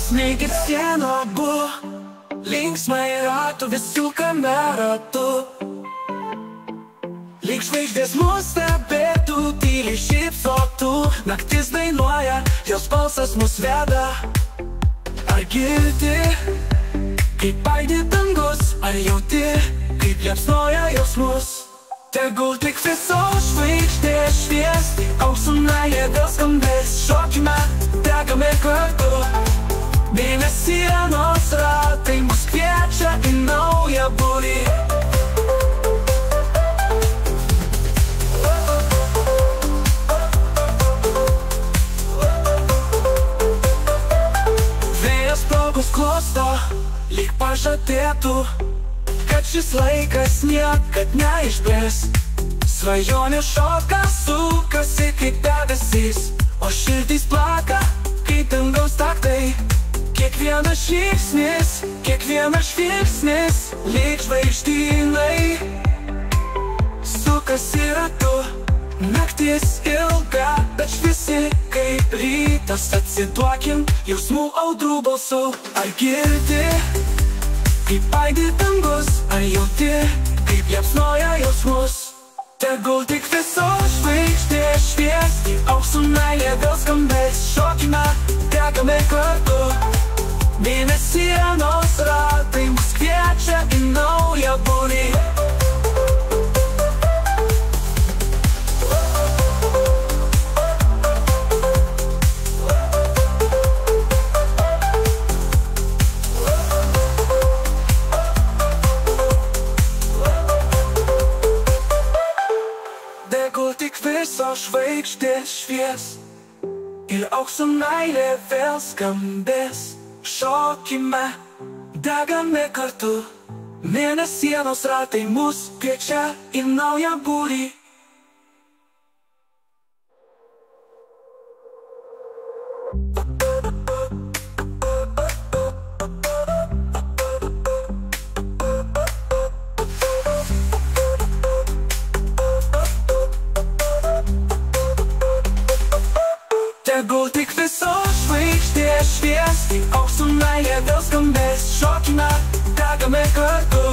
Neigit sienų abu, linksmai ratų visų kamerų. Lyg žvaigždės mus stebėtų, tyliai šypsotų. Naktis dainuoja, jos balsas mus veda. Ar girdi, kaip aidi dangus? Ar jauti, kaip liepsnoja jausmus? Tegul tik visos žvaigždės švies, auksų meilė vėl skambės. Šokime, degame kartu. Mėnesienos ratai mus kviečia į naują būrį. Vėjas plaukus klosto, lyg pažadėtų, kad šis laikas niekad neišblės. Svajonių šoka sukasi kaip debesys, o širdys plaka kaip dangaus taktai. Kiekvienas žingsnis, kiekvienas žvilgsnis, lyg žvaigždynai sukasi ratu. Naktis ilga, bet visi kaip rytas. Atsiduokim jausmų audrų balsų. Ar girdi, kaip aidi dangus? Ar jauti, kaip liepsnoja jausmus? Tegul tik visos žvaigždės švies, auksų meilė vėl skambės. Šokime, degame kartu. Mėnesienos ratai mus kviečia į naują būrį. Tegul tik visos žvaigždės švies ir auksų meilė vėl skambės. Šokime, degame kartu. Mėnesienos ratai mus kviečia į naują būrį. Tegul tik visos žvaigždės švies, auksų meilė vėl skambės. Šokime, degame kartu.